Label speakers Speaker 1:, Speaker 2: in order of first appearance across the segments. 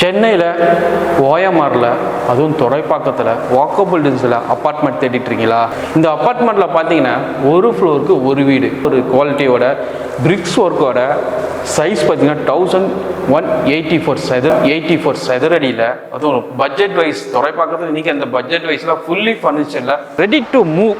Speaker 1: சென்னையில் ஓஎம்ஆரில் அதுவும் துறைப்பாக்கத்தில் வாக்கபிள் டிஸ்டன்ஸில் அப்பார்ட்மெண்ட் தேடிட்டுருக்கீங்களா? இந்த அப்பார்ட்மெண்ட்டில் பார்த்தீங்கன்னா ஒரு ஃப்ளோருக்கு ஒரு வீடு, ஒரு குவாலிட்டியோட பிரிக்ஸ் ஒர்க்கோட சைஸ் பார்த்தீங்கன்னா 1184 சதுரடியில், அதுவும் பட்ஜெட் வைஸ் துறைப்பாக்கத்தில் இன்றைக்கி அந்த பட்ஜெட் வைஸில் ஃபுல்லி ஃபர்னிச்சரில் ready to move.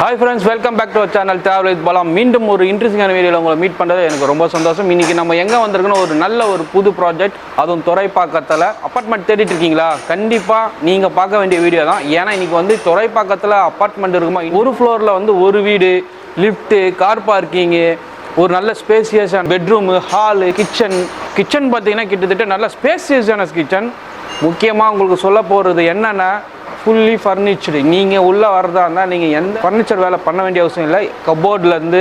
Speaker 1: Hi friends, welcome back to our channel travel with Bala. மீண்டும் ஒரு இன்ட்ரெஸ்டிங்கான வீடியோவில் உங்களை மீட் பண்ணுறது எனக்கு ரொம்ப சந்தோஷம். இன்றைக்கி நம்ம எங்கே வந்திருக்கோன்னா ஒரு நல்ல ஒரு புது ப்ராஜெக்ட், அதுவும் துறைப்பாக்கத்தில் அப்பார்ட்மெண்ட் தேடிட்டு இருக்கீங்களா? கண்டிப்பாக நீங்கள் பார்க்க வேண்டிய வீடியோ தான். ஏன்னா இன்றைக்கி வந்து துறைப்பாக்கத்தில் அப்பார்ட்மெண்ட் இருக்குமா, ஒரு ஃப்ளோரில் வந்து ஒரு வீடு, லிஃப்ட்டு, கார் பார்க்கிங்கு, ஒரு நல்ல ஸ்பேசியஸான பெட்ரூமு, ஹாலு, கிச்சன் பார்த்தீங்கன்னா கிட்டத்தட்ட நல்ல ஸ்பேசியஸான கிச்சன். முக்கியமாக உங்களுக்கு சொல்ல போகிறது என்னென்னா, ஃபுல்லி ஃபர்னிச்சர்டு. நீங்கள் உள்ளே வரதா இருந்தால் நீங்கள் எந்த ஃபர்னிச்சர் வேலை பண்ண வேண்டிய அவசியம் இல்லை. கபோர்ட்லேருந்து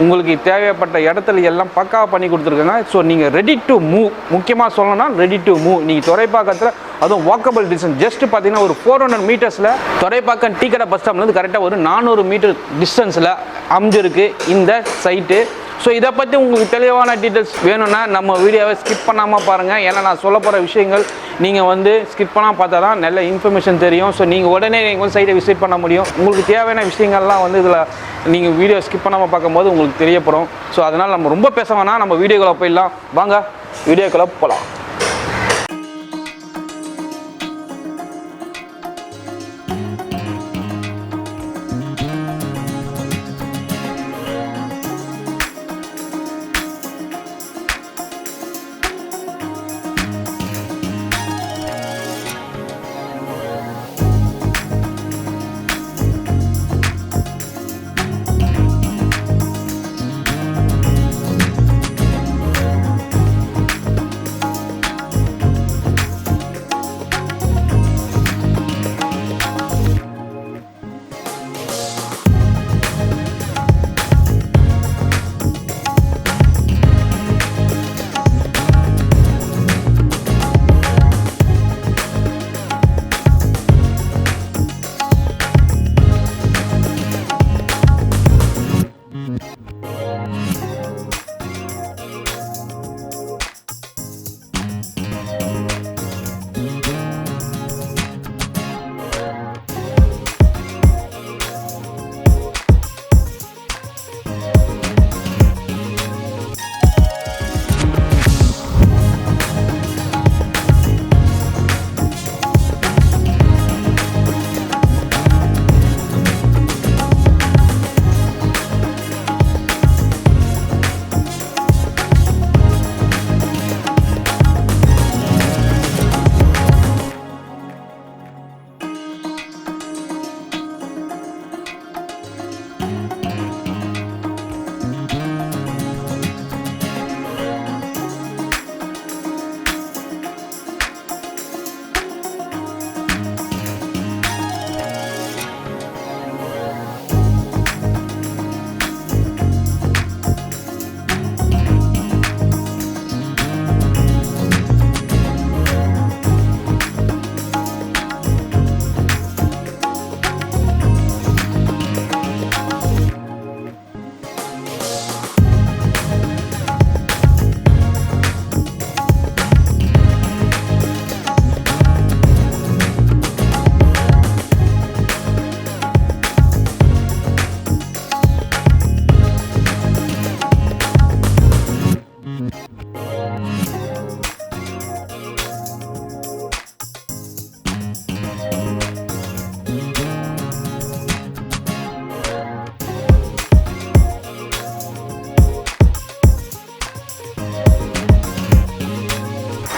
Speaker 1: உங்களுக்கு தேவைப்பட்ட இடத்துல எல்லாம் பக்காவாக பண்ணி கொடுத்துருக்காங்க. ஸோ நீங்கள் ரெடி டு மூவ். முக்கியமாக சொல்லணும்னா ரெடி டு மூவ். நீங்கள் துறைப்பாக்கத்தில் அதுவும் வாக்கபிள் டிஸ்டன்ஸ் ஜஸ்ட் பார்த்தீங்கன்னா ஒரு 400 மீட்டர்ஸில் துறைப்பாக்கம் டீ கடை பஸ் ஸ்டாப்லேருந்து கரெக்டாக ஒரு 400 மீட்டர் டிஸ்டன்ஸில் அமைஞ்சிருக்கு இந்த சைட்டு. ஸோ இதை பற்றி உங்களுக்கு தெளிவான டீட்டெயில்ஸ் வேணும்னா நம்ம வீடியோவை ஸ்கிப் பண்ணாமல் பாருங்கள். ஏன்னா நான் சொல்ல போகிற விஷயங்கள் நீங்கள் வந்து ஸ்கிப் பண்ணால் பார்த்தா தான் நல்ல இன்ஃபர்மேஷன் தெரியும். ஸோ நீங்கள் உடனே நீங்கள் வந்து சைட்டை விசிட் பண்ண முடியும். உங்களுக்கு தேவையான விஷயங்கள்லாம் வந்து இதில் நீங்கள் வீடியோ ஸ்கிப் பண்ணாமல் பார்க்கும்போது உங்களுக்கு தெரியப்படும். ஸோ அதனால் நம்ம ரொம்ப பேச வேணாம், நம்ம வீடியோக்குள்ளே போயிடலாம். வாங்க வீடியோக்குள்ளே போகலாம்.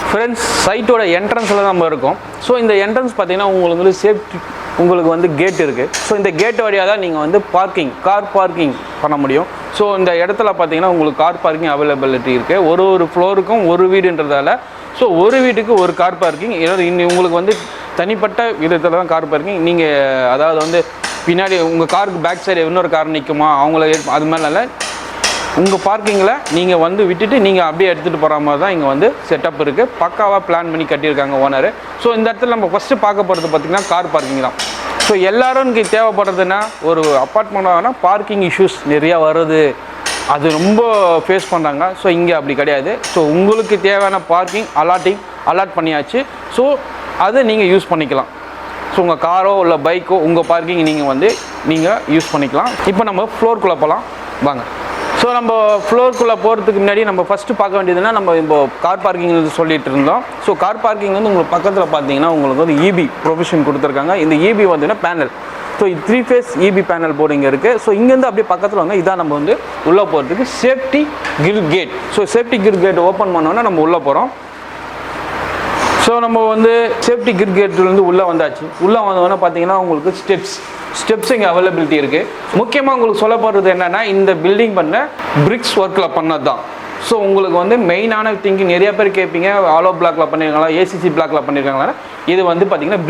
Speaker 1: ஃப்ரெண்ட்ஸ், சைட்டோட என்ட்ரன்ஸில் நம்ம இருக்கோம். ஸோ இந்த என்ட்ரன்ஸ் பார்த்தீங்கன்னா உங்களுக்கு வந்து சேஃப்டி, உங்களுக்கு வந்து கேட் இருக்குது. ஸோ இந்த கேட் வழியாக தான் நீங்கள் வந்து கார் பார்க்கிங் பண்ண முடியும். ஸோ இந்த இடத்துல பார்த்தீங்கன்னா உங்களுக்கு கார் பார்க்கிங் அவைலபிலிட்டி இருக்குது. ஒரு ஃப்ளோருக்கும் ஒரு வீடுன்றதால ஸோ ஒரு வீட்டுக்கு ஒரு கார் பார்க்கிங். உங்களுக்கு வந்து தனிப்பட்ட விதத்தில் தான் கார் பார்க்கிங். நீங்கள் அதாவது வந்து பின்னாடி உங்கள் காருக்கு பேக் சைடு இன்னொரு கார் நிற்குமா அவங்கள அது மாதிரினால உங்கள் பார்க்கிங்கில் நீங்கள் வந்து விட்டுட்டு நீங்கள் அப்படியே எடுத்துகிட்டு போகிற மாதிரி தான் இங்கே வந்து செட்டப் இருக்குது. பக்காவாக பிளான் பண்ணி கட்டியிருக்காங்க ஓனர். ஸோ இந்த இடத்துல நம்ம ஃபஸ்ட்டு பார்க்க போகிறது பார்த்திங்கன்னா கார் பார்க்கிங் தான். ஸோ எல்லாரும் தேவைப்படுறதுன்னா ஒரு அப்பார்ட்மெண்ட் வாங்கினா பார்க்கிங் இஷ்யூஸ் நிறையா வருது, அது ரொம்ப ஃபேஸ் பண்ணுறாங்க. ஸோ இங்கே அப்படி கிடையாது. ஸோ உங்களுக்கு தேவையான பார்க்கிங் அலாட் பண்ணியாச்சு. ஸோ அதை நீங்கள் யூஸ் பண்ணிக்கலாம். ஸோ உங்கள் காரோ இல்லை பைக்கோ உங்கள் பார்க்கிங் நீங்கள் யூஸ் பண்ணிக்கலாம். இப்போ நம்ம ஃப்ளோருக்குள்ளே போகலாம் வாங்க. ஸோ நம்ம ஃப்ளோருக்குள்ளே போகிறதுக்கு முன்னாடி நம்ம ஃபஸ்ட்டு பார்க்க வேண்டியதுன்னா, நம்ம இப்போ கார் பார்க்கிங் சொல்லிட்டு இருந்தோம். ஸோ கார் பார்க்கிங் உங்களுக்கு பக்கத்தில் பார்த்தீங்கன்னா உங்களுக்கு இபி ப்ரொவிஷன் கொடுத்துருக்காங்க. இந்த EB panel. So 3 face EB panel board இங்கே இருக்குது. ஸோ இங்கேருந்து அப்படியே பக்கத்தில் வாங்க. இதான் நம்ம உள்ளே போகிறதுக்கு safety grill gate. So safety grill gate open பண்ணோன்னா நம்ம உள்ளே போகிறோம். ஸோ நம்ம சேஃப்டி கிரில் கேட்லேருந்து உள்ளே வந்தாச்சு. உள்ளே வந்தோன்னா பார்த்தீங்கன்னா உங்களுக்கு ஸ்டெப்ஸ் இங்கே அவைலபிலிட்டி இருக்குது. முக்கியமாக உங்களுக்கு சொல்லப்படுறது என்னென்னா, இந்த பில்டிங் பண்ண பிரிக்ஸ் ஒர்க்கில் பண்ணது தான். ஸோ உங்களுக்கு மெயினான திங்கிங் நிறைய பேர் கேட்பீங்க, ஆலோ பிளாக்ல பண்ணியிருக்காங்களா, ஏசிசி பிளாக்ல பண்ணியிருக்காங்களா? இது பார்த்தீங்கன்னா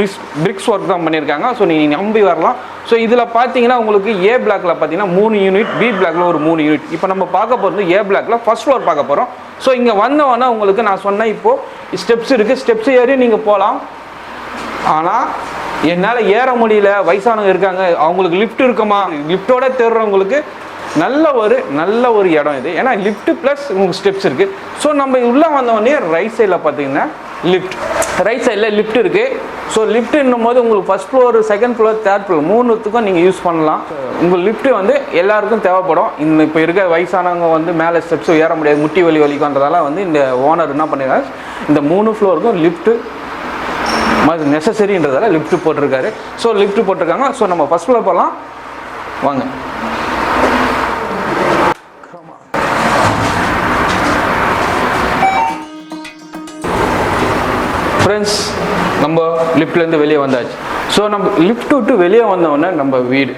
Speaker 1: பிரிக்ஸ் ஒர்க் தான் பண்ணியிருக்காங்க. ஸோ நீங்கள் நம்பி வரலாம். ஸோ இதில் பார்த்தீங்கன்னா உங்களுக்கு ஏ பிளாக்ல பார்த்தீங்கன்னா 3 யூனிட், பி பிளாக்ல ஒரு 3 யூனிட். இப்போ நம்ம பார்க்க போகிறது ஏ பிளாக்ல ஃபர்ஸ்ட் ஃப்ளோர் பார்க்க போகிறோம். ஸோ இங்கே வந்தவொன்னே உங்களுக்கு நான் சொன்னேன், இப்போது ஸ்டெப்ஸ் இருக்குது. ஸ்டெப்ஸ் ஏறி நீங்கள் போகலாம். ஆனால் என்னால் ஏற முடியல, வயசானவங்க இருக்காங்க, அவங்களுக்கு லிஃப்ட் இருக்குமா, லிஃப்டோட தேடுறவங்களுக்கு நல்ல ஒரு இடம் இது. ஏன்னா லிஃப்ட் ப்ளஸ் உங்களுக்கு ஸ்டெப்ஸ் இருக்குது. ஸோ நம்ம உள்ளே வந்தவொடனே ரைட் சைடில் பார்த்தீங்கன்னா ரைட் சைடில் லிஃப்ட் இருக்குது. ஸோ லிஃப்ட் என்னும் போது உங்களுக்கு first floor, second floor, third floor 3த்துக்கும் நீங்கள் யூஸ் பண்ணலாம். உங்கள் லிஃப்ட்டு எல்லாருக்கும் தேவைப்படும். இப்போ இருக்க வயசானவங்க மேலே ஸ்டெப்ஸ் ஏற முடியாது, முட்டி வலிக்குன்றதால இந்த ஓனர் என்ன பண்ணிருக்காங்க, இந்த 3 ஃப்ளோருக்கும் லிஃப்ட்டு நெசசரின்றதால லிஃப்ட் போட்டிருக்காரு. ஸோ லிஃப்ட் போட்டிருக்காங்க. ஸோ நம்ம ஃபர்ஸ்ட் ஃப்ளோர் போகலாம் வாங்க. ஃப்ரெண்ட்ஸ், நம்ம லிஃப்ட்லேருந்து வெளியே வந்தாச்சு. ஸோ நம்ம லிஃப்ட் விட்டு வெளியே வந்தோடனே நம்ம வீடு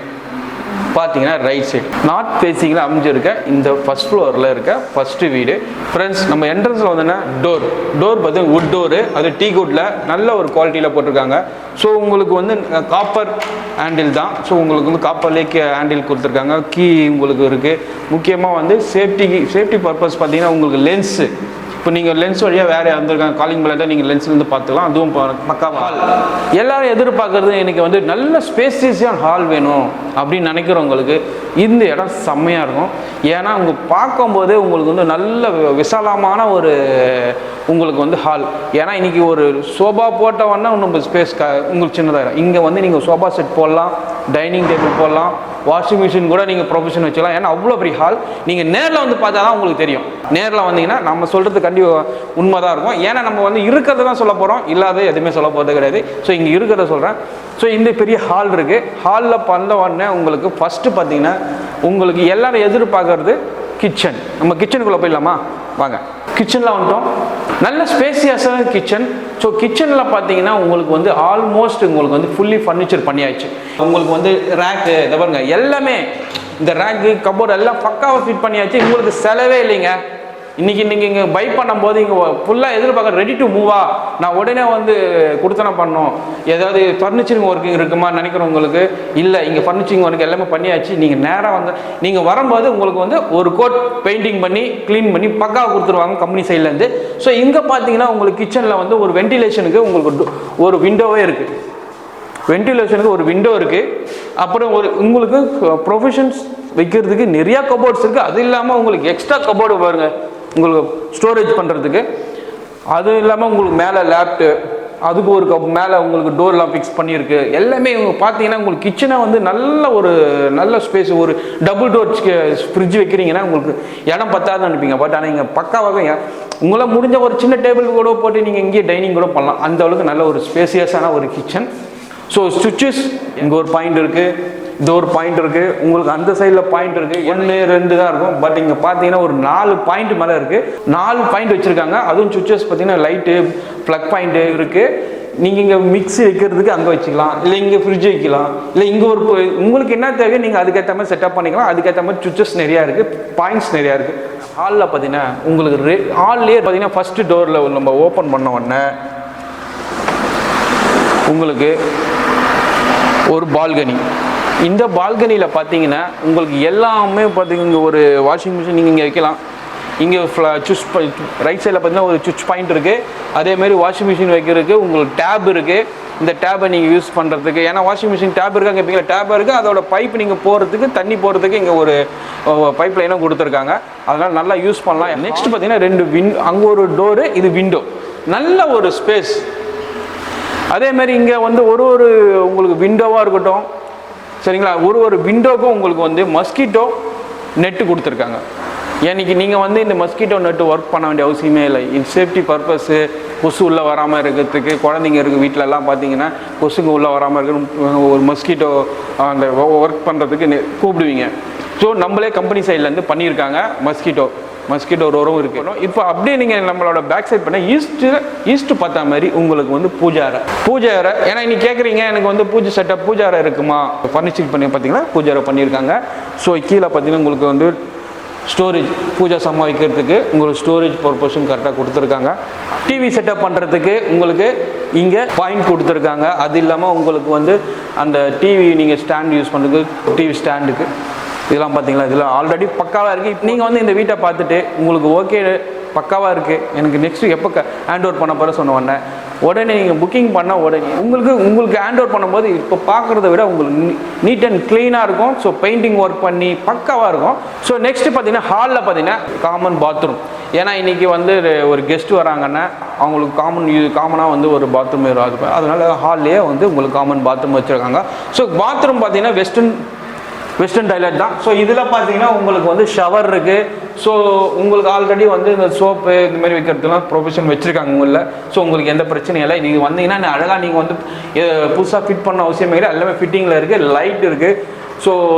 Speaker 1: பார்த்தீங்கன்னா ரைட் சைடு நார்த் ஃபேஸிங்கில் அமைஞ்சிருக்க இந்த ஃபர்ஸ்ட் ஃப்ளோரில் இருக்க ஃபஸ்ட்டு வீடு. ஃப்ரெண்ட்ஸ், நம்ம என்ட்ரன்ஸில் வந்தோன்னா டோர் பார்த்தீங்கன்னா வுட் டோரு, அது டீ குட்டில் நல்ல ஒரு குவாலிட்டியில் போட்டிருக்காங்க. ஸோ உங்களுக்கு காப்பர் ஹேண்டில் தான். ஸோ உங்களுக்கு காப்பர்லேயே ஹேண்டில் கொடுத்துருக்காங்க. கீ உங்களுக்கு இருக்குது. முக்கியமாக சேஃப்டி பர்பஸ் பார்த்தீங்கன்னா உங்களுக்கு லென்ஸு, இப்போ நீங்கள் லென்ஸ் வழியாக வேறு வந்திருக்காங்க, காலிங் பில் தான் நீங்கள் லென்ஸ்லேருந்து பார்த்துக்கலாம். அதுவும் பக்கா ஹால். எல்லாரும் எதிர்பார்க்குறது எனக்கு நல்ல ஸ்பேசியஸான ஹால் வேணும் அப்படின்னு நினைக்கிறவங்களுக்கு இந்த இடம் செம்மையாக இருக்கும். ஏன்னா அவங்க பார்க்கும்போதே உங்களுக்கு நல்ல விசாலமான ஒரு உங்களுக்கு ஹால். ஏன்னா இன்றைக்கி ஒரு சோபா போட்டவொன்னா நம்ம ஸ்பேஸ் உங்களுக்கு சின்னதாக இங்கே நீங்கள் சோபா செட் போடலாம், டைனிங் டேபிள் போடலாம், வாஷிங் மிஷின் கூட நீங்கள் ப்ரொஃபஷன் வச்சுக்கலாம். ஏன்னா அவ்வளோ பெரிய ஹால். நீங்கள் நேரில் பார்த்தா தான் உங்களுக்கு தெரியும். நேரில் வந்தீங்கன்னா நம்ம சொல்கிறது கண்டிப்பாக உண்மை தான் இருக்கும். ஏன்னா நம்ம இருக்கிறத தான் சொல்ல போகிறோம், இல்லாத எதுவுமே சொல்ல போகிறது கிடையாது. ஸோ இங்கே இருக்கிறத சொல்கிறேன். ஸோ இந்த பெரிய ஹால் இருக்குது. ஹாலில் வந்த உடனே உங்களுக்கு ஃபஸ்ட்டு பார்த்தீங்கன்னா உங்களுக்கு எல்லாரும் எதிர்பார்க்கறது கிச்சன். நம்ம கிச்சனுக்குள்ளே போயிடலாமா வாங்க. கிச்சனில் வந்துட்டோம். நல்ல ஸ்பேசியஸான கிச்சன். ஸோ கிச்சனில் பார்த்தீங்கன்னா உங்களுக்கு ஆல்மோஸ்ட் உங்களுக்கு ஃபுல்லி ஃபர்னிச்சர் பண்ணியாச்சு. உங்களுக்கு ரேக்கு இதை பாருங்க, எல்லாமே இந்த ரேக்கு கபோர்டு எல்லாம் பக்காவாக ஃபிட் பண்ணியாச்சு. உங்களுக்கு செலவே இல்லைங்க. இன்றைக்கி நீங்கள் இங்கே பை பண்ணும்போது இங்கே ஃபுல்லாக எதிர்பார்க்க ரெடி டு மூவா, நான் உடனே கொடுத்தன பண்ணோம், ஏதாவது ஃபர்னிச்சரிங் ஒர்க்கிங் இருக்குமா நினைக்கிறவங்களுக்கு இல்லை, இங்கே ஃபர்னிச்சரிங் ஒர்க் எல்லாமே பண்ணியாச்சு. நீங்கள் நேராக நீங்கள் வரும்போது உங்களுக்கு ஒரு கோட் பெயிண்டிங் பண்ணி க்ளீன் பண்ணி பக்காவாக கொடுத்துருவாங்க கம்பெனி சைட்லேருந்து. ஸோ இங்கே பார்த்தீங்கன்னா உங்களுக்கு கிச்சனில் ஒரு வென்டிலேஷனுக்கு உங்களுக்கு ஒரு விண்டோவே இருக்குது. வென்டிலேஷனுக்கு ஒரு விண்டோ இருக்குது. அப்புறம் உங்களுக்கு ப்ரொஃபஷன்ஸ் வைக்கிறதுக்கு நிறையா கபோர்ட்ஸ் இருக்குது. அது இல்லாமல் உங்களுக்கு எக்ஸ்ட்ரா கபோர்டு பாருங்கள், உங்களுக்கு ஸ்டோரேஜ் பண்ணுறதுக்கு. அதுவும் இல்லாமல் உங்களுக்கு மேலே லேப்டு, அதுக்கு ஒரு மேலே உங்களுக்கு டோர்லாம் ஃபிக்ஸ் பண்ணியிருக்கு. எல்லாமே பார்த்தீங்கன்னா உங்களுக்கு கிச்சனை நல்ல ஸ்பேஸ். ஒரு டபுள் டோர் ஃப்ரிட்ஜ் வைக்கிறீங்கன்னா உங்களுக்கு இடம் பத்தாதுன்னு நினைப்பீங்க. பட் ஆனால் இங்கே பக்காவாக உங்களால் முடிஞ்ச ஒரு சின்ன டேபிள் கூட போட்டு நீங்கள் இங்கேயே டைனிங் கூட பண்ணலாம். அந்த அளவுக்கு நல்ல ஒரு ஸ்பேசியஸான ஒரு கிச்சன். ஸோ சுவிட்சஸ் இங்கே ஒரு பாயிண்ட் இருக்குது, இது ஒரு பாயிண்ட் இருக்குது, உங்களுக்கு அந்த சைடில் பாயிண்ட் இருக்குது. 1 2 தான் இருக்கும். பட் இங்கே பார்த்தீங்கன்னா ஒரு 4 பாயிண்ட் மேலே இருக்குது. 4 பாயிண்ட் வச்சுருக்காங்க. அதுவும் சுவிட்சஸ் பார்த்தீங்கன்னா லைட்டு, ப்ளக் பாயிண்ட்டு இருக்குது. நீங்கள் இங்கே மிக்ஸி வைக்கிறதுக்கு அங்கே வச்சுக்கலாம், இல்லை இங்கே ஃப்ரிட்ஜ் வைக்கலாம், இல்லை இங்கே ஒரு உங்களுக்கு என்ன தேவையோ நீங்கள் அதுக்கேற்ற மாதிரி செட்டப் பண்ணிக்கலாம். அதுக்கேற்ற மாதிரி சுவிட்சஸ் நிறையா இருக்குது, பாயிண்ட்ஸ் நிறையா இருக்குது. ஹாலில் பார்த்தீங்கன்னா உங்களுக்கு ஹால்லேயே பார்த்தீங்கன்னா ஃபஸ்ட்டு டோரில் நம்ம ஓப்பன் பண்ண உடனே உங்களுக்கு ஒரு பால்கனி. இந்த பால்கனியில் பார்த்தீங்கன்னா உங்களுக்கு எல்லாமே பார்த்தீங்கன்னா இங்கே ஒரு வாஷிங் மிஷின் நீங்கள் இங்கே வைக்கலாம். இங்கே ரைட் சைடில் பார்த்தீங்கன்னா ஒரு சுவிட்ச் பாயிண்ட் இருக்குது. அதேமாதிரி வாஷிங் மிஷின் வைக்கிறதுக்கு உங்களுக்கு டேப் இருக்குது. இந்த டேப்பை நீங்கள் யூஸ் பண்ணுறதுக்கு. ஏன்னா வாஷிங் மிஷின் டேப் இருக்கா கேட்பீங்களா, டேப் இருக்குது, அதோட பைப் நீங்கள் போகிறதுக்கு தண்ணி போகிறதுக்கு இங்கே ஒரு பைப் லைனும் கொடுத்துருக்காங்க. அதனால் நல்லா யூஸ் பண்ணலாம். நெக்ஸ்ட் பார்த்தீங்கன்னா அங்கே ஒரு டோரு, இது விண்டோ, நல்ல ஒரு ஸ்பேஸ். அதேமாதிரி இங்கே ஒரு உங்களுக்கு விண்டோவாக இருக்கட்டும் சரிங்களா, ஒரு விண்டோக்கும் உங்களுக்கு மஸ்கிட்டோ நெட்டு கொடுத்துருக்காங்க. ஏன்னைக்கு நீங்கள் இந்த மஸ்கிட்டோ நெட்டு ஒர்க் பண்ண வேண்டிய அவசியமே இல்லை. இது சேஃப்டி பர்பஸ்ஸு, கொசு உள்ளே வராமல் இருக்கிறதுக்கு. குழந்தைங்க இருக்குது வீட்டிலலாம் பார்த்தீங்கன்னா கொசுங்க உள்ளே வராமல் இருக்கிற ஒரு மஸ்கிட்டோ அந்த ஒர்க் பண்ணுறதுக்கு கூப்பிடுவீங்க. ஸோ நம்மளே கம்பெனி சைட்லேருந்து பண்ணியிருக்காங்க மஸ்கிட்டோ ரோரும் இருக்குது. இப்போ அப்படியே நீங்கள் நம்மளோட பேக் சைட் பண்ண ஈஸ்ட்டு பார்த்தா மாதிரி உங்களுக்கு பூஜை அறை. ஏன்னா இன்னைக்கு கேட்குறீங்க எனக்கு பூஜை செட்டப் பூஜை அறை இருக்குமா, ஃபர்னிச்சர் பண்ணி பார்த்தீங்கன்னா பூஜை அறை பண்ணியிருக்காங்க. ஸோ கீழே பார்த்தீங்கன்னா உங்களுக்கு ஸ்டோரேஜ், பூஜை சாமான் வைக்கிறதுக்கு உங்களுக்கு ஸ்டோரேஜ் பர்பஸும் கரெக்டாக கொடுத்துருக்காங்க. டிவி செட்டப் பண்ணுறதுக்கு உங்களுக்கு இங்கே பாயிண்ட் கொடுத்துருக்காங்க. அது இல்லாமல் உங்களுக்கு அந்த டிவி நீங்கள் ஸ்டாண்ட் யூஸ் பண்ணுறதுக்கு டிவி ஸ்டாண்டுக்கு இதெல்லாம் பார்த்தீங்களா, இதெல்லாம் ஆல்ரெடி பக்காவாக இருக்குது. இப்போ நீங்கள் இந்த வீட்டை பார்த்துட்டு உங்களுக்கு ஓகே பக்காவாக இருக்குது, எனக்கு நெக்ஸ்ட்டு எப்போ ஹேண்ட் ஓவர் பண்ண போகிற சொன்ன உடனே நீங்கள் புக்கிங் பண்ணால் உடனே உங்களுக்கு ஹேண்ட் ஓவர் பண்ணும்போது இப்போ பார்க்குறத விட உங்களுக்கு நீட் அண்ட் க்ளீனாக இருக்கும். ஸோ பெயிண்டிங் ஒர்க் பண்ணி பக்காவாக இருக்கும். ஸோ நெக்ஸ்ட்டு பார்த்தீங்கன்னா ஹாலில் பார்த்தீங்கன்னா காமன் பாத்ரூம். ஏன்னா இன்றைக்கி ஒரு கெஸ்ட் வராங்கன்னா அவங்களுக்கு காமனாக ஒரு பாத்ரூம் இருக்கும். அதனால் ஹால்லேயே உங்களுக்கு காமன் பாத்ரூம் வச்சுருக்காங்க. ஸோ பாத்ரூம் பார்த்தீங்கன்னா வெஸ்டர்ன் டாய்லெட் தான். ஸோ இதில் பார்த்தீங்கன்னா உங்களுக்கு ஷவர் இருக்குது. ஸோ உங்களுக்கு ஆல்ரெடி இந்த சோப்பு இந்த மாதிரி வைக்கிறதுலாம் ப்ரொஃபஷன் வச்சுருக்காங்க உங்களில். ஸோ உங்களுக்கு எந்த பிரச்சனையும் இல்லை. நீங்கள் வந்தீங்கன்னா அழகாக நீங்கள் புதுசாக ஃபிட் பண்ண அவசியமே இல்லை, எல்லாமே ஃபிட்டிங்கில் இருக்குது. லைட் இருக்குது. So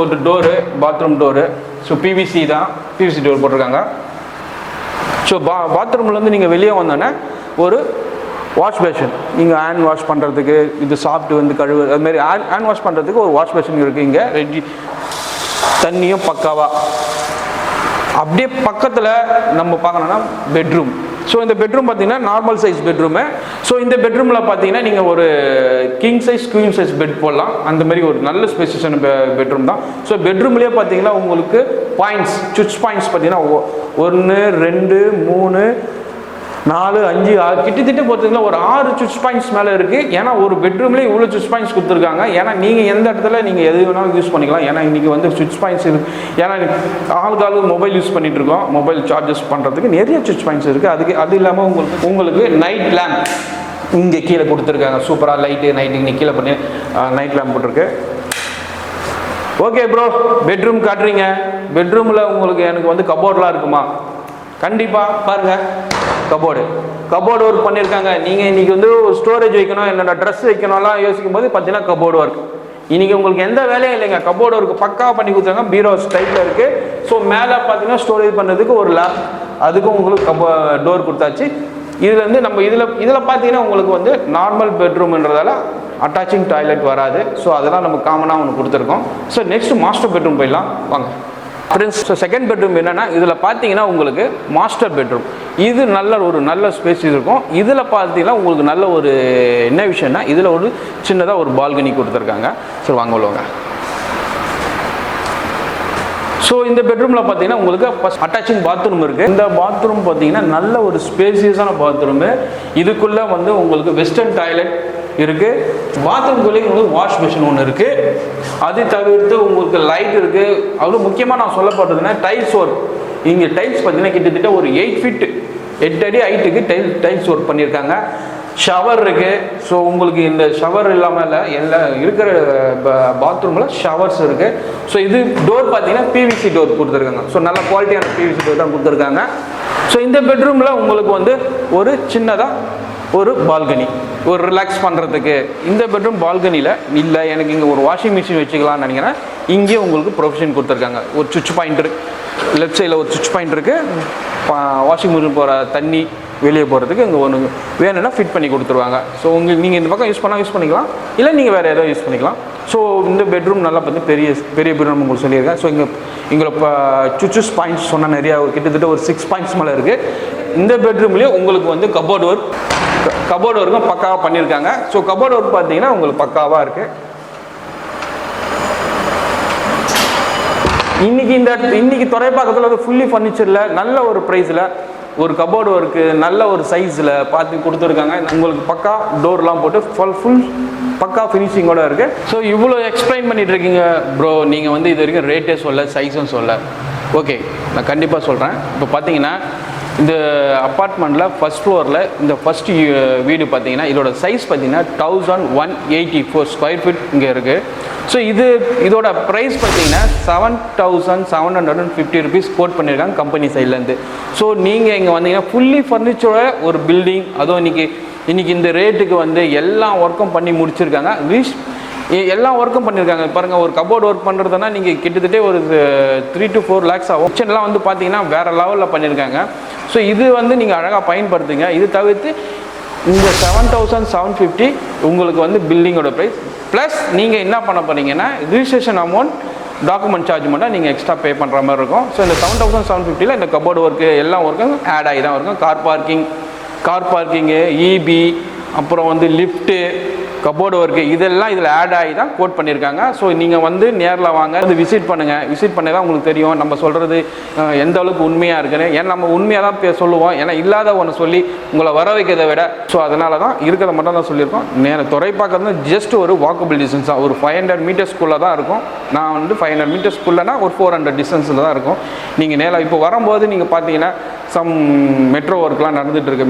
Speaker 1: door, bathroom door PVC door போட்டிருக்காங்க. ஸோ பாத்ரூம்லேருந்து நீங்கள் வெளியே வந்தோன்னே ஒரு வாஷ் பேஷன், நீங்கள் ஹேண்ட் வாஷ் பண்ணுறதுக்கு, இது சாப்பிட்டு கழுவு அதுமாரி ஹேண்ட் வாஷ் பண்ணுறதுக்கு ஒரு வாஷ் பேஷன் இருக்குது. இங்கே ரெடி தண்ணியும் பக்காவாக. அப்படியே பக்கத்தில் நம்ம பார்க்கணுன்னா பெட்ரூம். ஸோ இந்த பெட்ரூம் பார்த்தீங்கன்னா நார்மல் சைஸ் பெட்ரூமு. ஸோ இந்த பெட்ரூமில் பார்த்தீங்கன்னா நீங்கள் ஒரு king size queen size bed போடலாம். அந்த மாதிரி ஒரு நல்ல ஸ்பேசியஸான பெட்ரூம் தான். ஸோ பெட்ரூம்லேயே பார்த்தீங்கன்னா உங்களுக்கு பாயிண்ட்ஸ், சுவிட்ச் பாயிண்ட்ஸ் பார்த்தீங்கன்னா 1 2 3 4 5 6 கிட்டத்தட்ட பார்த்தீங்கன்னா ஒரு 6 சுவிட்ச் பாயிண்ட்ஸ் மேலே இருக்குது. ஏன்னா ஒரு பெட்ரூம்லேயே இவ்வளோ சுவிட்ச் பாயிண்ட்ஸ் கொடுத்துருக்காங்க. ஏன்னா நீங்கள் எந்த இடத்துல நீங்கள் எது வேணாலும் யூஸ் பண்ணிக்கலாம். ஏன்னா இன்றைக்கி சுவிட்ச் பாயிண்ட்ஸ் இருக்குது. ஏன்னா ஆளுக்கு மொபைல் யூஸ் பண்ணிகிட்டு இருக்கோம், மொபைல் சார்ஜஸ் பண்ணுறதுக்கு நிறைய சுவிட்ச் பாயிண்ட்ஸ் இருக்குது. அது இல்லாமல் உங்களுக்கு நைட் லேம்ப் இங்கே கீழே கொடுத்துருக்காங்க. சூப்பராக லைட்டு நைட்டு கீழே பண்ணி நைட் லேம்ப் போட்டிருக்கு. ஓகே ப்ரோ, பெட்ரூம் காட்டுறீங்க. பெட்ரூமில் உங்களுக்கு எனக்கு கபோர்ட்லாம் இருக்குமா? கண்டிப்பாக பாருங்கள், கபோர்டு ஒர்க் பண்ணியிருக்காங்க. நீங்கள் இன்றைக்கி ஸ்டோரேஜ் வைக்கணும், என்னோட ட்ரெஸ் வைக்கணும்லாம் யோசிக்கும் போது பார்த்தீங்கன்னா கபோர்டு ஒர்க். இன்றைக்கி உங்களுக்கு எந்த வேலையும் இல்லைங்க, கபோர்டு ஒர்க் பக்காவாக பண்ணி கொடுத்தாங்க. பீரோ டைப்பில் இருக்குது. ஸோ மேலே பார்த்தீங்கன்னா ஸ்டோரேஜ் பண்ணுறதுக்கு ஒரு லேப், அதுக்கும் உங்களுக்கு டோர் கொடுத்தாச்சு. நம்ம இதில் பார்த்தீங்கன்னா உங்களுக்கு நார்மல் பெட்ரூம்ன்றதால அட்டாச்சிங் டாய்லெட் வராது. ஸோ அதெல்லாம் நம்ம காமனாக ஒன்று கொடுத்துருக்கோம். ஸோ நெக்ஸ்ட் மாஸ்டர் பெட்ரூம் போயிடலாம் வாங்க ஃப்ரெண்ட்ஸ். ஸோ செகண்ட் பெட்ரூம் என்னென்னா, இதில் பார்த்தீங்கன்னா உங்களுக்கு மாஸ்டர் பெட்ரூம். இது நல்ல ஸ்பேஸ் இருக்கும். இதில் பார்த்தீங்கன்னா உங்களுக்கு நல்ல ஒரு என்ன விஷயம்னா, இதில் ஒரு சின்னதாக ஒரு பால்கனி கொடுத்துருக்காங்க. சரி வாங்க உள்ளவங்க. ஸோ இந்த பெட்ரூமில் பார்த்தீங்கன்னா உங்களுக்கு ஃபஸ்ட் அட்டாச்சிங் பாத்ரூம் இருக்குது. இந்த பாத்ரூம் பார்த்தீங்கன்னா நல்ல ஒரு ஸ்பேசியஸான பாத்ரூமு. இதுக்குள்ளே உங்களுக்கு வெஸ்டர்ன் டாய்லெட் இருக்குது. பாத்ரூம்குள்ளே உங்களுக்கு வாஷ் மிஷின் ஒன்று இருக்குது. அது தவிர்த்து உங்களுக்கு லைட் இருக்குது. அவ்வளோ முக்கியமாக நான் சொல்லப்படுறதுன்னா டைல்ஸ் ஒர்க். இங்கே டைல்ஸ் பார்த்தீங்கன்னா கிட்டத்தட்ட ஒரு 8 அடி ஹைட்டுக்கு டைல்ஸ் ஒர்க் பண்ணியிருக்காங்க. ஷவர் இருக்குது. ஸோ உங்களுக்கு இந்த ஷவர் இல்லாமல் இல்லை, எல்லா இருக்கிற பாத்ரூமில் ஷவர்ஸ் இருக்குது. ஸோ இது டோர் பார்த்தீங்கன்னா பிவிசி டோர் கொடுத்துருக்காங்க. ஸோ நல்ல குவாலிட்டியான பிவிசி டோர் தான் கொடுத்துருக்காங்க. ஸோ இந்த பெட்ரூமில் உங்களுக்கு ஒரு சின்னதாக ஒரு பால்கனி, ஒரு ரிலாக்ஸ் பண்ணுறதுக்கு. இந்த பெட்ரூம் பால்கனியில் இல்லை, எனக்கு இங்கே ஒரு வாஷிங் மிஷின் வச்சுக்கலாம்னு நினைக்கிறேன். இங்கேயும் உங்களுக்கு ப்ரொவிஷன் கொடுத்துருக்காங்க. ஒரு சுவிட்ச் பாயிண்ட் இருக்குது, லெஃப்ட் சைடில் ஒரு சுவிட்ச் பாயிண்ட் இருக்குது. வாஷிங் மிஷின் போகிற தண்ணி வெளியே போகிறதுக்கு இங்கே ஒன்று வேணும்னா ஃபிட் பண்ணி கொடுத்துருவாங்க. ஸோ நீங்கள் இந்த பக்கம் யூஸ் பண்ணிக்கலாம், இல்லை நீங்கள் வேறு ஏதோ யூஸ் பண்ணிக்கலாம். ஸோ இந்த பெட்ரூம் நல்லா பார்த்து பெரிய பெட்ரூம் உங்களுக்கு சொல்லியிருக்கேன். ஸோ இங்கே இப்போ சுவிட்சஸ் பாயிண்ட்ஸ் சொன்னால் நிறையா கிட்டத்தட்ட ஒரு 6 பாயிண்ட்ஸ் மேலே இருக்குது. இந்த பெட்ரூம்லேயே உங்களுக்கு கபோர்டு ஒர்க்கும் பக்காவாக பண்ணியிருக்காங்க. ஸோ கபோர்டு ஒர்க் பார்த்தீங்கன்னா உங்களுக்கு பக்காவாக இருக்குது. இன்னைக்கு துறைப்பாக்கத்தில் ஒரு ஃபுல்லி ஃபர்னிச்சரில் நல்ல ஒரு ப்ரைஸில் ஒரு கபோர்டு ஒர்க்கு நல்ல ஒரு சைஸில் பார்த்து கொடுத்துருக்காங்க. உங்களுக்கு பக்கா டோர்லாம் போட்டு ஃபுல் பக்கா ஃபினிஷிங்கோடு இருக்குது. ஸோ இவ்வளோ எக்ஸ்பிளைன் பண்ணிட்டு இருக்கீங்க ப்ரோ, நீங்கள் வந்து இது வரைக்கும் ரேட்டே சொல்ல, சைஸும் சொல்ல. ஓகே, நான் கண்டிப்பாக சொல்கிறேன். இப்போ பார்த்தீங்கன்னா இந்த அப்பார்ட்மெண்ட்டில் ஃபஸ்ட் ஃப்ளோரில் இந்த ஃபஸ்ட்டு வீடு பார்த்தீங்கன்னா இதோட சைஸ் பார்த்தீங்கன்னா 1184 ஸ்கொயர் ஃபீட் இங்கே இருக்குது. ஸோ இதோட ப்ரைஸ் பார்த்தீங்கன்னா 7750 ருபீஸ் கோட் பண்ணியிருக்காங்க கம்பெனி சைட்லேருந்து. ஸோ நீங்கள் இங்கே வந்தீங்கன்னா ஃபுல்லி ஃபர்னிச்சரோட ஒரு பில்டிங், அதுவும் இன்றைக்கி இந்த ரேட்டுக்கு வந்து எல்லா ஒர்க்கும் பண்ணி முடிச்சிருக்காங்க. எல்லா ஒர்க்கும் பண்ணியிருக்காங்க. பாருங்கள், ஒரு கபோர்டு ஒர்க் பண்ணுறதுனா நீங்கள் கிட்டத்தட்ட ஒரு 3 to 4 lakhs ஆகும். கிச்சன்லாம் வந்து பார்த்தீங்கன்னா வேறு லெவலில் பண்ணியிருக்காங்க. ஸோ இது வந்து நீங்கள் அழகாக பயன்படுத்துங்க. இது தவிர்த்து இந்த 7750 உங்களுக்கு வந்து பில்டிங்கோட ப்ரைஸ் ப்ளஸ் நீங்கள் என்ன பண்ண போகிறீங்கன்னா ரிஜிஸ்ட்ரேஷன் அமௌண்ட், டாக்குமெண்ட் சார்ஜ் மட்டும் நீங்கள் எக்ஸ்ட்ரா பே பண்ணுற மாதிரி இருக்கும். ஸோ இந்த 7750 இந்த கபோர்டு ஒர்க்கு எல்லா ஒர்க்கும் ஆட் ஆகி தான் இருக்கும். கார் பார்க்கிங்கு, இபி, அப்புறம் வந்து லிஃப்ட்டு, கபோர்டு ஒர்க்கு இதெல்லாம் இதில் ஆட் ஆகி தான் கோட் பண்ணியிருக்காங்க. ஸோ நீங்கள் வந்து நேரில் வாங்க, அது விசிட் பண்ணுங்கள். விசிட் பண்ணி தான் உங்களுக்கு தெரியும் நம்ம சொல்கிறது எந்த அளவுக்கு உண்மையாக இருக்குன்னு. ஏன்னா நம்ம உண்மையாக தான் சொல்லுவோம், ஏன்னா இல்லாத ஒன்று சொல்லி உங்களை வர வைக்கிறத விட. ஸோ அதனால தான் இருக்கிறத மட்டும் தான் சொல்லியிருக்கோம். துறைப்பாக்கம் ஜஸ்ட் ஒரு வாக்கபிள் டிஸ்டன்ஸ் தான், ஒரு 500 மீட்டர்ஸ்குள்ளே தான் இருக்கும். நான் வந்து 500 மீட்டர்ஸ்குள்ளேனா ஒரு 400 டிஸ்டன்ஸில் தான் இருக்கும். நீங்கள் நேரில் இப்போ வரும்போது நீங்கள் பார்த்தீங்கன்னா சம் மெட்ரோ ஒர்க்லாம் நடந்துகிட்டு இருக்குது,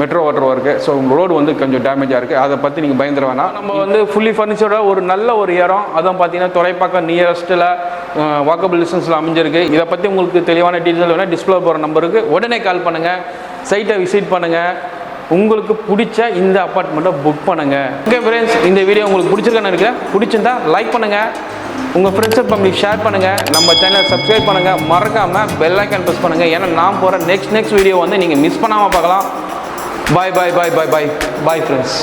Speaker 1: metro water work. So road வந்து கொஞ்சம் டேமேஜாக இருக்குது, அதை பற்றி நீங்கள் பயந்துட வேணாம். நம்ம வந்து ஃபுல்லி ஃபர்னிச்சரோட ஒரு நல்ல ஒரு இடம், அதுவும் பார்த்தீங்கன்னா துறைப்பாக்கம் நியரஸ்ட்டில் வாக்கபிள் டிஸ்டன்ஸில் அமைஞ்சிருக்கு. இதை பற்றி உங்களுக்கு தெளிவான டீட்டெயில் வேணால் டிஸ்பிளே போகிற நம்பருக்கு உடனே கால் பண்ணுங்கள், சைட்டை விசிட் பண்ணுங்கள், உங்களுக்கு பிடிச்ச இந்த அப்பார்ட்மெண்ட்டை புக் பண்ணுங்கள். ஓகே ஃப்ரெண்ட்ஸ், இந்த வீடியோ உங்களுக்கு பிடிச்சிருக்கான்னு இருக்கேன். பிடிச்சிருந்தா லைக் பண்ணுங்கள், உங்கள் ஃப்ரெண்ட்ஸ் அண்ட் ஃபேமிலி ஷேர் பண்ணுங்கள், நம்ம சேனலை சப்ஸ்கிரைப் பண்ணுங்கள், மறக்காமல் பெல் ஐக்கான் ப்ரெஸ் பண்ணுங்கள். ஏன்னா நான் போகிற நெக்ஸ்ட் வீடியோ வந்து நீங்கள் மிஸ் பண்ணாமல் பார்க்கலாம். பாய் பாய் பாய் பாய் பாய் பாய் ஃப்ரெண்ட்ஸ்.